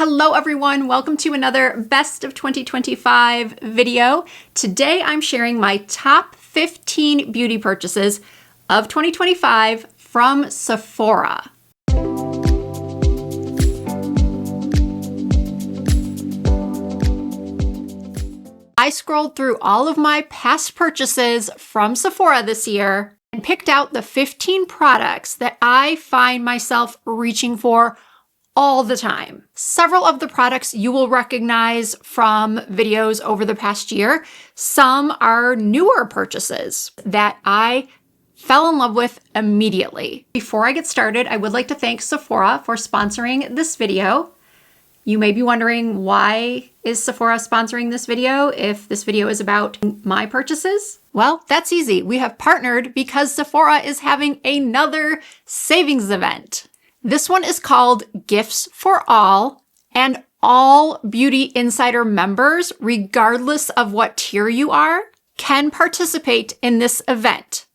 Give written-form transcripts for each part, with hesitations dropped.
Hello everyone, welcome to another Best of 2025 video. Today I'm sharing my top 15 beauty purchases of 2025 from Sephora. I scrolled through all of my past purchases from Sephora this year and picked out the 15 products that I find myself reaching for all the time. Several of the products you will recognize from videos over the past year. Some are newer purchases that I fell in love with immediately. Before I get started, I would like to thank Sephora for sponsoring this video. You may be wondering, why is Sephora sponsoring this video if this video is about my purchases? Well, that's easy. We have partnered because Sephora is having another savings event. This one is called Gifts for All, and all Beauty Insider members, regardless of what tier you are, can participate in this event.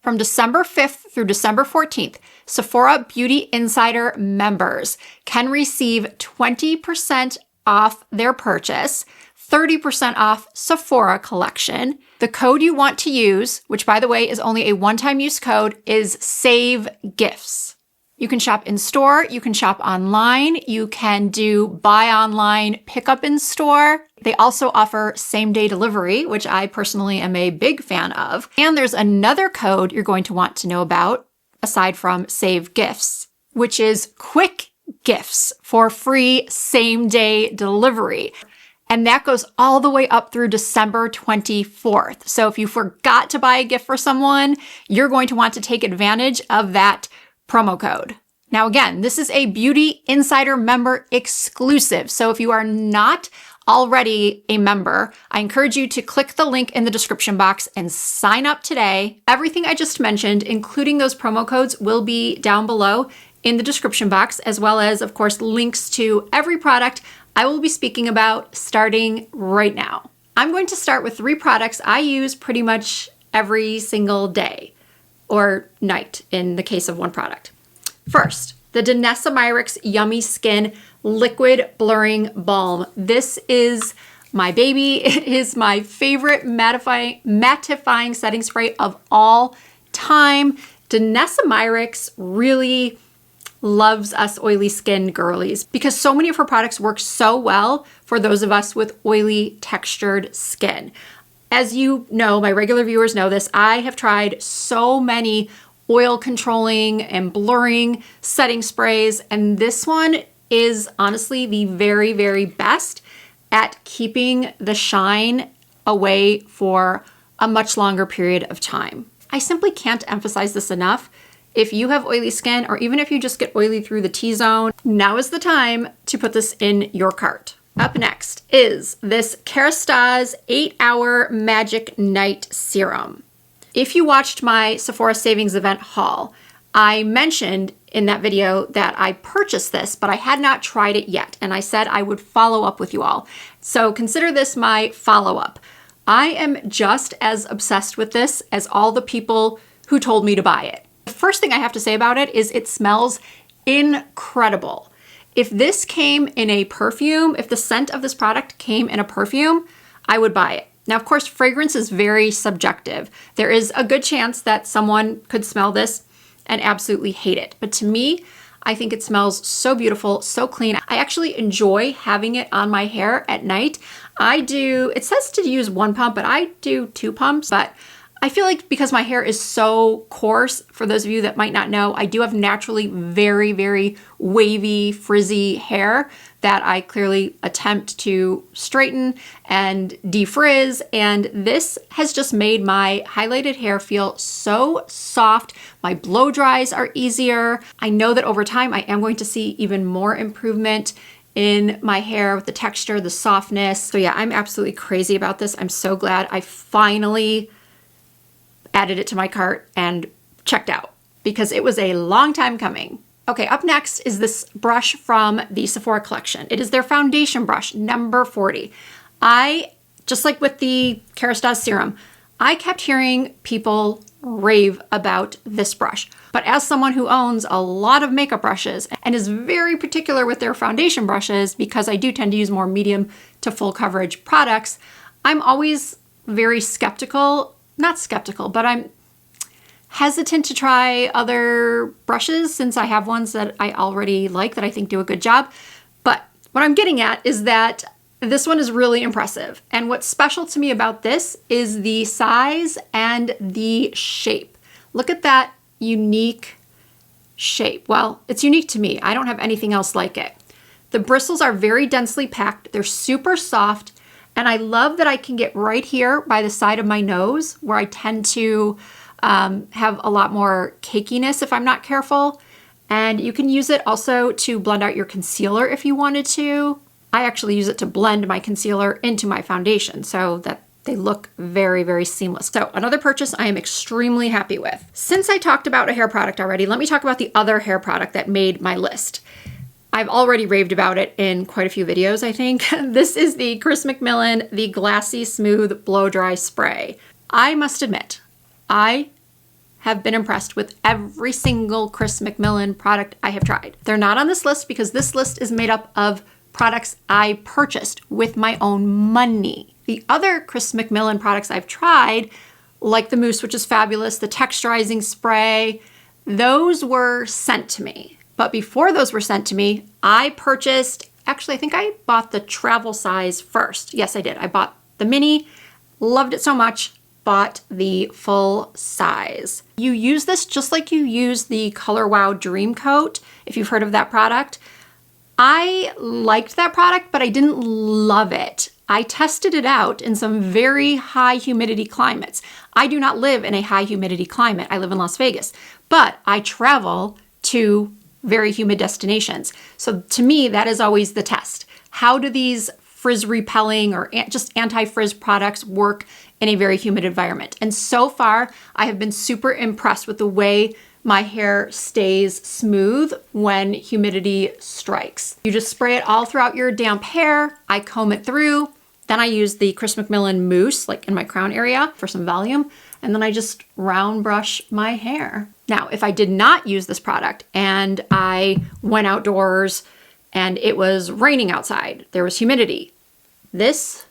From December 5th through December 14th, Sephora Beauty Insider members can receive 20% off their purchase, 30% off Sephora collection. The code you want to use, which by the way is only a one-time use code, is SAVEGIFTS. You can shop in store, you can shop online, you can do buy online, pick up in store. They also offer same-day delivery, which I personally am a big fan of. And there's another code you're going to want to know about, aside from Save Gifts, which is Quick Gifts for free same-day delivery. And that goes all the way up through December 24th. So if you forgot to buy a gift for someone, you're going to want to take advantage of that promo code. Now again, this is a Beauty Insider member exclusive. So if you are not already a member, I encourage you to click the link in the description box and sign up today. Everything I just mentioned, including those promo codes, will be down below in the description box, as well as, of course, links to every product I will be speaking about starting right now. I'm going to start with 3 products I use pretty much every single day, or night in the case of one product. First, the Danessa Myricks Yummy Skin Liquid Blurring Balm. This is my baby. It is my favorite mattifying setting spray of all time. Danessa Myricks really loves us oily skin girlies because so many of her products work so well for those of us with oily textured skin. As you know, my regular viewers know this, I have tried so many oil controlling and blurring setting sprays, and this one is honestly the very, very best at keeping the shine away for a much longer period of time. I simply can't emphasize this enough. If you have oily skin, or even if you just get oily through the T-zone, now is the time to put this in your cart. Up next is this Kerastase 8-Hour Magic Night Serum. If you watched my Sephora Savings Event haul, I mentioned in that video that I purchased this, but I had not tried it yet, and I said I would follow up with you all. So consider this my follow-up. I am just as obsessed with this as all the people who told me to buy it. The first thing I have to say about it is it smells incredible. If this came in a perfume, if the scent of this product came in a perfume, I would buy it. Now, of course, fragrance is very subjective. There is a good chance that someone could smell this and absolutely hate it. But to me, I think it smells so beautiful, so clean. I actually enjoy having it on my hair at night. It says to use 1 pump, but I do 2 pumps. But I feel like because my hair is so coarse, for those of you that might not know, I do have naturally very, very wavy, frizzy hair that I clearly attempt to straighten and defrizz. And this has just made my highlighted hair feel so soft. My blow dries are easier. I know that over time I am going to see even more improvement in my hair with the texture, the softness. So yeah, I'm absolutely crazy about this. I'm so glad I finally added it to my cart and checked out because it was a long time coming. Okay, up next is this brush from the Sephora collection. It is their foundation brush, number 40. Just like with the Kerastase serum, I kept hearing people rave about this brush. But as someone who owns a lot of makeup brushes and is very particular with their foundation brushes, because I do tend to use more medium to full coverage products, I'm always very skeptical, not skeptical, but I'm hesitant to try other brushes since I have ones that I already like that I think do a good job. But what I'm getting at is that this one is really impressive. And what's special to me about this is the size and the shape. Look at that unique shape. Well, it's unique to me. I don't have anything else like it. The bristles are very densely packed. They're super soft. And I love that I can get right here by the side of my nose where I tend to have a lot more cakiness if I'm not careful. And you can use it also to blend out your concealer if you wanted to. I actually use it to blend my concealer into my foundation so that they look very, very seamless. So another purchase I am extremely happy with. Since I talked about a hair product already, let me talk about the other hair product that made my list. I've already raved about it in quite a few videos, I think. This is the Chris McMillan, the Glassy Smooth Blow Dry Spray. I must admit, I have been impressed with every single Chris McMillan product I have tried. They're not on this list because this list is made up of products I purchased with my own money. The other Chris McMillan products I've tried, like the mousse, which is fabulous, the texturizing spray, those were sent to me. But before those were sent to me, I purchased, actually, I think I bought the travel size first. Yes, I did. I bought the mini, loved it so much, bought the full size. You use this just like you use the Color Wow Dream Coat, if you've heard of that product. I liked that product, but I didn't love it. I tested it out in some very high humidity climates. I do not live in a high humidity climate. I live in Las Vegas, but I travel to very humid destinations. So to me, that is always the test. How do these frizz repelling or just anti-frizz products work in a very humid environment? And so far, I have been super impressed with the way my hair stays smooth when humidity strikes. You just spray it all throughout your damp hair. I comb it through. Then I use the Chris McMillan mousse, like in my crown area for some volume. And then I just round brush my hair. Now, if I did not use this product and I went outdoors and it was raining outside, there was humidity, this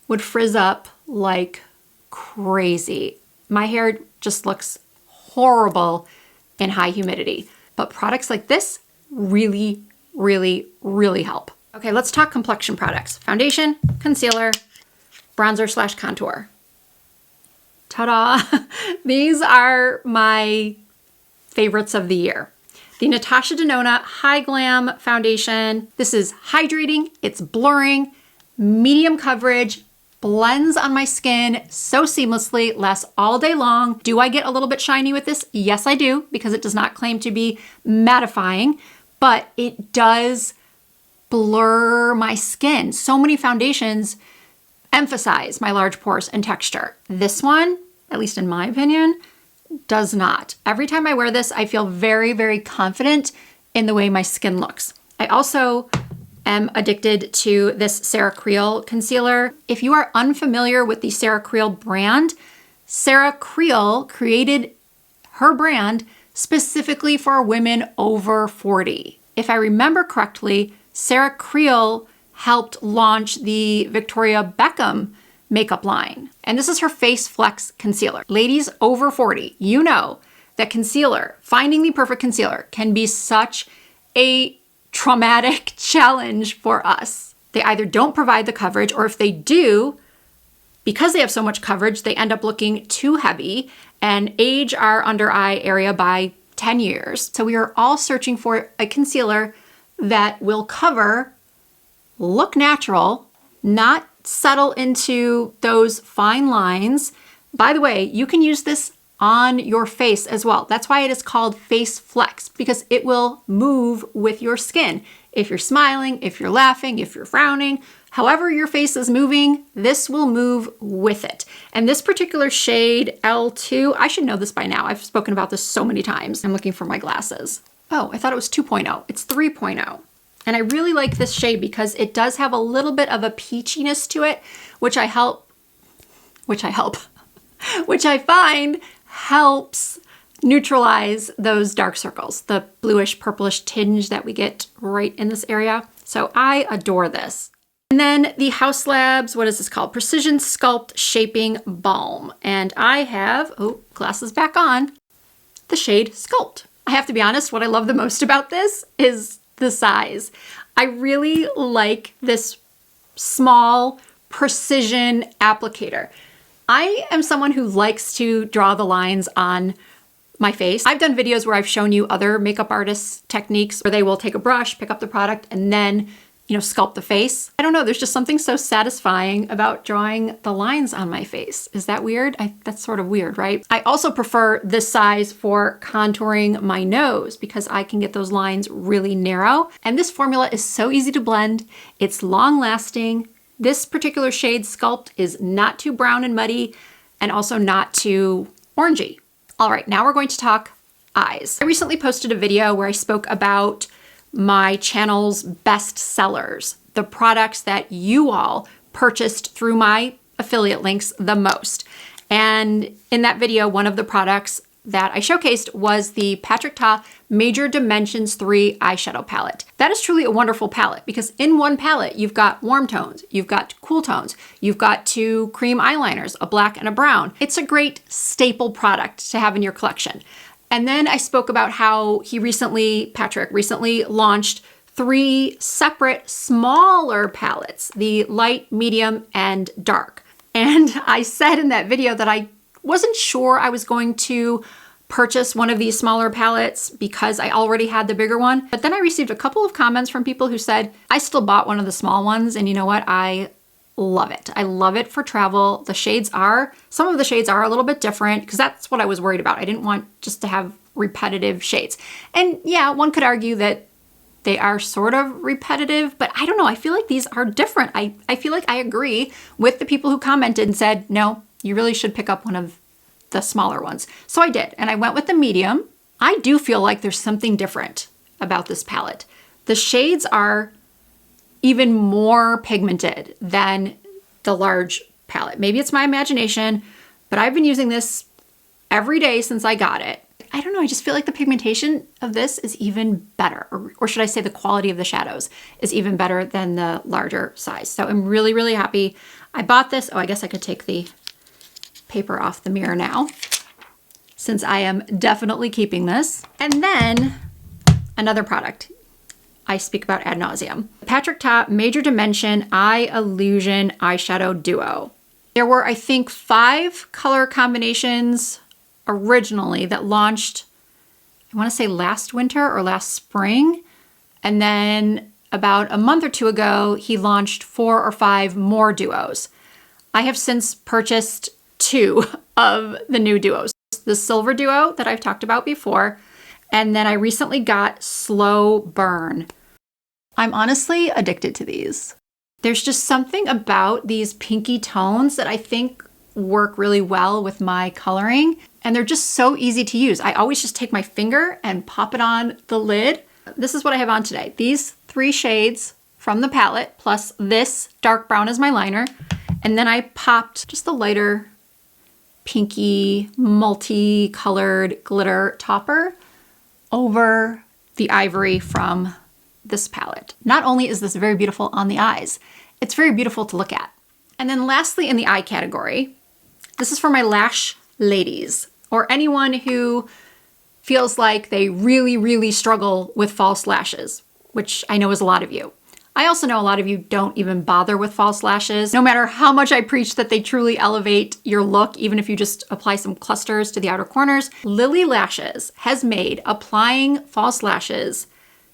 would frizz up like crazy. My hair just looks horrible in high humidity. But products like this really, really, really help. Okay, let's talk complexion products. Foundation, concealer, bronzer / contour. Ta-da! These are my favorites of the year. The Natasha Denona High Glam Foundation. This is hydrating, it's blurring, medium coverage, blends on my skin so seamlessly, lasts all day long. Do I get a little bit shiny with this? Yes, I do, because it does not claim to be mattifying, but it does blur my skin. So many foundations emphasize my large pores and texture. This one, at least in my opinion, does not. Every time I wear this, I feel very, very confident in the way my skin looks. I also am addicted to this Sarah Creel concealer. If you are unfamiliar with the Sarah Creel brand, Sarah Creel created her brand specifically for women over 40. If I remember correctly, Sarah Creel helped launch the Victoria Beckham makeup line. And this is her Face Flex concealer. Ladies over 40, you know that concealer, finding the perfect concealer, can be such a traumatic challenge for us. They either don't provide the coverage, or if they do, because they have so much coverage, they end up looking too heavy and age our under eye area by 10 years. So we are all searching for a concealer that will cover, look natural, not settle into those fine lines. By the way, you can use this on your face as well. That's why it is called Face Flex, because it will move with your skin. If you're smiling, if you're laughing, if you're frowning, however your face is moving, this will move with it. And this particular shade, L2, I should know this by now. I've spoken about this so many times. I'm looking for my glasses. Oh, I thought it was 2.0. It's 3.0. And I really like this shade because it does have a little bit of a peachiness to it, which I find helps neutralize those dark circles, the bluish purplish tinge that we get right in this area. So I adore this. And then the Haus Labs, what is this called? Precision Sculpt Shaping Balm. And I have, oh, glasses back on, the shade Sculpt. I have to be honest, what I love the most about this is the size. I really like this small precision applicator. I am someone who likes to draw the lines on my face. I've done videos where I've shown you other makeup artists' techniques where they will take a brush, pick up the product, and then, sculpt the face. I don't know, there's just something so satisfying about drawing the lines on my face. Is that weird? That's sort of weird, right? I also prefer this size for contouring my nose because I can get those lines really narrow. And this formula is so easy to blend. It's long lasting. This particular shade Sculpt is not too brown and muddy and also not too orangey. All right, now we're going to talk eyes. I recently posted a video where I spoke about my channel's best sellers, the products that you all purchased through my affiliate links the most. And in that video, one of the products that I showcased was the Patrick Ta Major Dimensions 3 eyeshadow palette. That is truly a wonderful palette because in one palette, you've got warm tones, you've got cool tones, you've got 2 cream eyeliners, a black and a brown. It's a great staple product to have in your collection. And then I spoke about how Patrick recently launched 3 separate smaller palettes, the light, medium, and dark. And I said in that video that I wasn't sure I was going to purchase one of these smaller palettes because I already had the bigger one. But then I received a couple of comments from people who said, I still bought one of the small ones. And you know what? I love it. I love it for travel. Some of the shades are a little bit different because that's what I was worried about. I didn't want just to have repetitive shades. And yeah, one could argue that they are sort of repetitive, but I don't know. I feel like these are different. I feel like I agree with the people who commented and said, no, you really should pick up one of the smaller ones. So I did, and I went with the medium. I do feel like there's something different about this palette. The shades are even more pigmented than the large palette. Maybe it's my imagination, but I've been using this every day since I got it. I don't know, I just feel like the pigmentation of this is even better, or should I say the quality of the shadows is even better than the larger size. So I'm really, really happy. I bought this. Oh, I guess I could take the paper off the mirror now, since I am definitely keeping this. And then another product I speak about ad nauseum. Patrick Ta Major Dimension Eye Illusion Eyeshadow Duo. There were, I think, 5 color combinations originally that launched, I want to say last winter or last spring. And then about a month or 2 ago, he launched 4 or 5 more duos. I have since purchased 2 of the new duos. The silver duo that I've talked about before, and then I recently got Slow Burn. I'm honestly addicted to these. There's just something about these pinky tones that I think work really well with my coloring, and they're just so easy to use. I always just take my finger and pop it on the lid. This is what I have on today. These 3 shades from the palette, plus this dark brown as my liner, and then I popped just the lighter pinky multicolored glitter topper over the ivory from this palette. Not only is this very beautiful on the eyes, it's very beautiful to look at. And then lastly, in the eye category, this is for my lash ladies, or anyone who feels like they really, really struggle with false lashes, which I know is a lot of you. I also know a lot of you don't even bother with false lashes. No matter how much I preach that they truly elevate your look, even if you just apply some clusters to the outer corners, Lily Lashes has made applying false lashes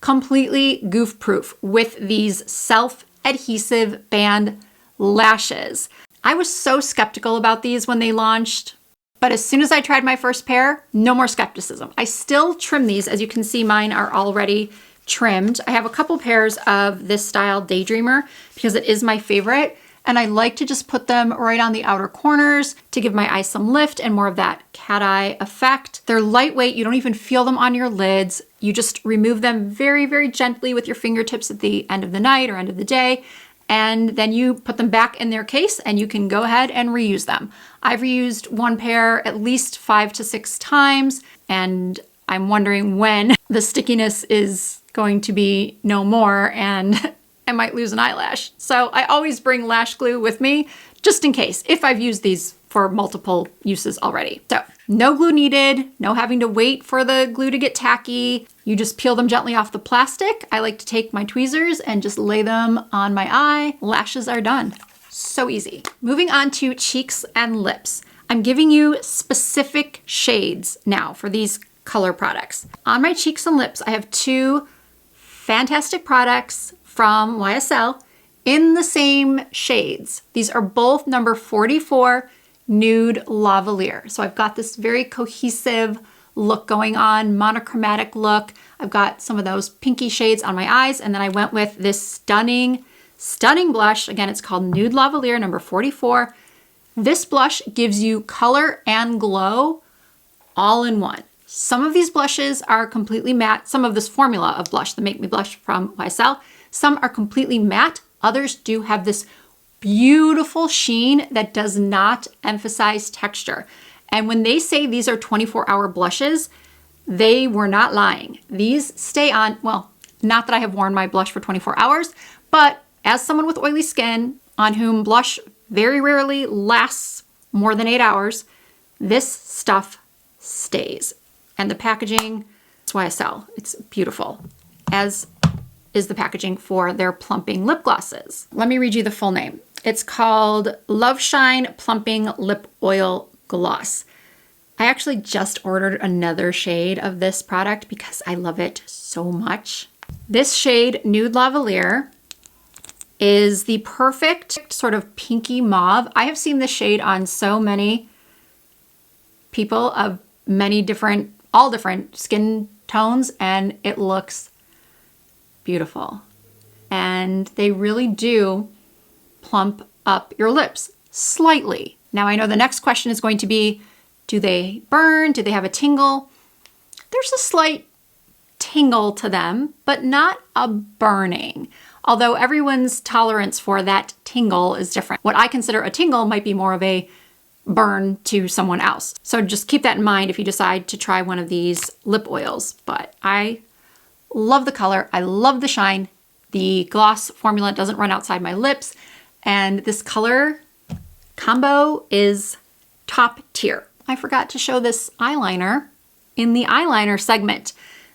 completely goof-proof with these self-adhesive band lashes. I was so skeptical about these when they launched, but as soon as I tried my first pair, no more skepticism. I still trim these. As you can see, mine are already trimmed. I have a couple pairs of this style Daydreamer because it is my favorite, and I like to just put them right on the outer corners to give my eyes some lift and more of that cat eye effect. They're lightweight. You don't even feel them on your lids. You just remove them very, very gently with your fingertips at the end of the night or end of the day, and then you put them back in their case and you can go ahead and reuse them. I've reused one pair at least 5 to 6 times, and I'm wondering when the stickiness is going to be no more and I might lose an eyelash. So I always bring lash glue with me just in case, if I've used these for multiple uses already. So no glue needed, no having to wait for the glue to get tacky. You just peel them gently off the plastic. I like to take my tweezers and just lay them on my eye. Lashes are done. So easy. Moving on to cheeks and lips. I'm giving you specific shades now for these color products. On my cheeks and lips, I have 2 fantastic products from YSL in the same shades. These are both number 44 Nude Lavalier. So I've got this very cohesive look going on, monochromatic look. I've got some of those pinky shades on my eyes, and then I went with this stunning blush. Again, it's called Nude Lavalier number 44. This blush gives you color and glow all in one. Some of these blushes are completely matte. Some of this formula of blush, the Make Me Blush from YSL, some are completely matte. Others do have this beautiful sheen that does not emphasize texture. And when they say these are 24-hour blushes, they were not lying. These stay on, well, not that I have worn my blush for 24 hours, but as someone with oily skin on whom blush very rarely lasts more than 8 hours, this stuff stays. And the packaging, it's YSL. It's beautiful, as is the packaging for their plumping lip glosses. Let me read you the full name. It's called Love Shine Plumping Lip Oil Gloss. I actually just ordered another shade of this product because I love it so much. This shade, Nude Lavalier, is the perfect sort of pinky mauve. I have seen this shade on so many people of many different, all different skin tones, and it looks beautiful. And they really do plump up your lips slightly. Now I know the next question is going to be, do they burn? Do they have a tingle? There's a slight tingle to them, but not a burning. Although everyone's tolerance for that tingle is different. What I consider a tingle might be more of a burn to someone else. So just keep that in mind if you decide to try one of these lip oils. But I love the color. I love the shine. The gloss formula doesn't run outside my lips. And this color combo is top tier. I forgot to show this eyeliner in the eyeliner segment.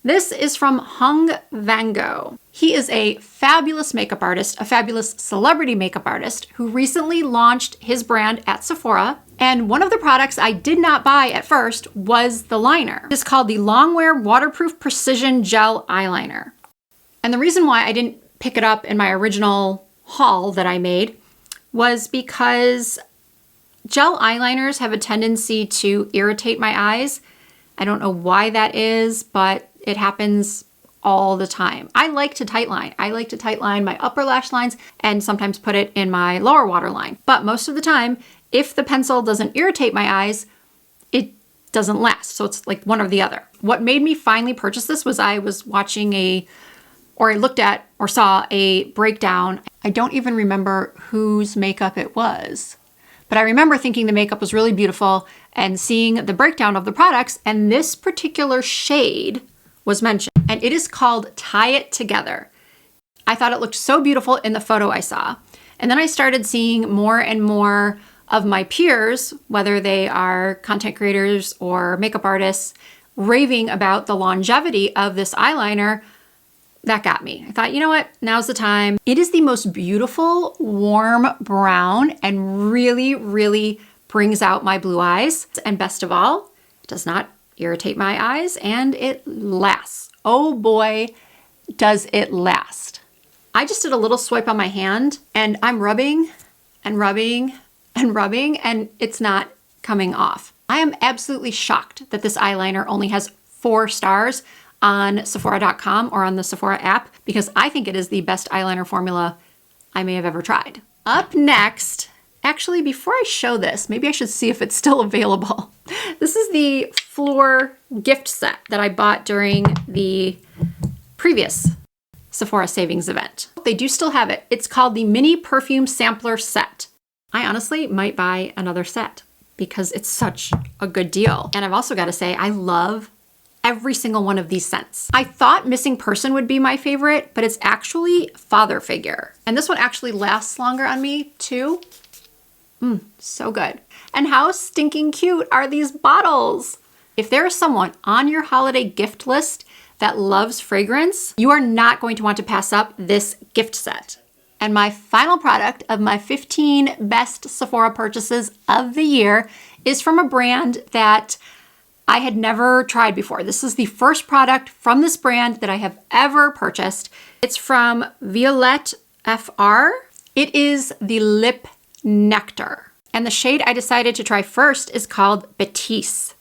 This is from Hung Van Gogh. He is a fabulous makeup artist, a fabulous celebrity makeup artist who recently launched his brand at Sephora. And one of the products I did not buy at first was the liner. It's called the Longwear Waterproof Precision Gel Eyeliner. And the reason why I didn't pick it up in my original haul that I made was because gel eyeliners have a tendency to irritate my eyes. I don't know why that is, but it happens all the time. I like to tightline. I like to tightline my upper lash lines and sometimes put it in my lower waterline. But most of the time, if the pencil doesn't irritate my eyes, it doesn't last. So it's like one or the other. What made me finally purchase this was I was watching I looked at or saw a breakdown. I don't even remember whose makeup it was, but I remember thinking the makeup was really beautiful and seeing the breakdown of the products, and this particular shade was mentioned, and it is called Tie It Together. I thought it looked so beautiful in the photo I saw. And then I started seeing more and more of my peers, whether they are content creators or makeup artists, raving about the longevity of this eyeliner. That got me. I thought, you know what? Now's the time. It is the most beautiful, warm brown and really, really brings out my blue eyes. And best of all, it does not irritate my eyes and it lasts. Oh boy, does it last. I just did a little swipe on my hand and I'm rubbing and rubbing and rubbing and it's not coming off. I am absolutely shocked that this eyeliner only has 4 stars on Sephora.com or on the Sephora app because I think it is the best eyeliner formula I may have ever tried. Up next, actually before I show this, maybe I should see if it's still available. This is the Floor gift set that I bought during the previous Sephora savings event. They do still have it. It's called the Mini Perfume Sampler Set. I honestly might buy another set because it's such a good deal. And I've also got to say, I love every single one of these scents. I thought Missing Person would be my favorite, but it's actually Father Figure. And this one actually lasts longer on me too. So good. And how stinking cute are these bottles? If there is someone on your holiday gift list that loves fragrance, you are not going to want to pass up this gift set. And my final product of my 15 best Sephora purchases of the year is from a brand that I had never tried before. This is the first product from this brand that I have ever purchased. It's from Violette FR. It is the Lip Nectar. And the shade I decided to try first is called Batiste.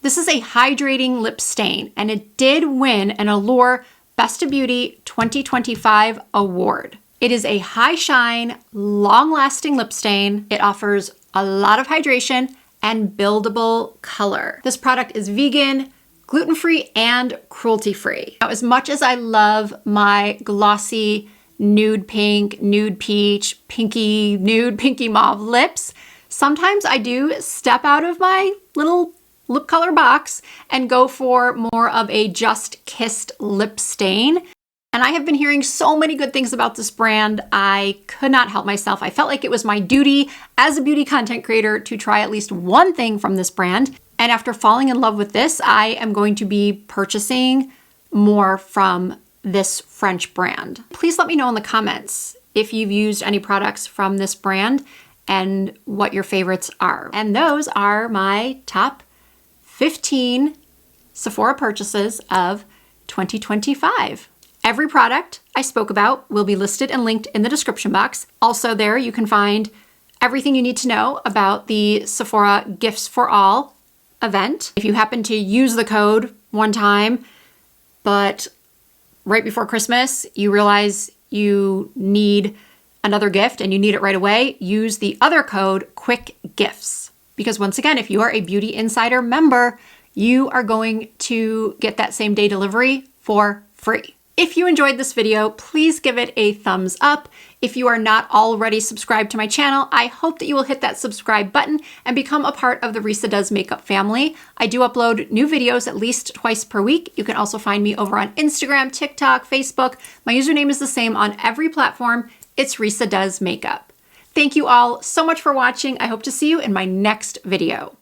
This is a hydrating lip stain, and it did win an Allure Best of Beauty 2025 award. It is a high shine, long-lasting lip stain. It offers a lot of hydration and buildable color. This product is vegan, gluten-free, and cruelty-free. Now, as much as I love my glossy nude pink, nude peach, pinky nude, pinky mauve lips, sometimes I do step out of my little lip color box and go for more of a just kissed lip stain. And I have been hearing so many good things about this brand, I could not help myself. I felt like it was my duty as a beauty content creator to try at least one thing from this brand. And after falling in love with this, I am going to be purchasing more from this French brand. Please let me know in the comments if you've used any products from this brand and what your favorites are. And those are my top 15 Sephora purchases of 2025. Every product I spoke about will be listed and linked in the description box. Also there you can find everything you need to know about the Sephora Gifts for All event. If you happen to use the code one time, but right before Christmas you realize you need another gift and you need it right away, use the other code QUICKGIFTS. Because once again, if you are a Beauty Insider member, you are going to get that same day delivery for free. If you enjoyed this video, please give it a thumbs up. If you are not already subscribed to my channel, I hope that you will hit that subscribe button and become a part of the Risa Does Makeup family. I do upload new videos at least twice per week. You can also find me over on Instagram, TikTok, Facebook. My username is the same on every platform. It's Risa Does Makeup. Thank you all so much for watching. I hope to see you in my next video.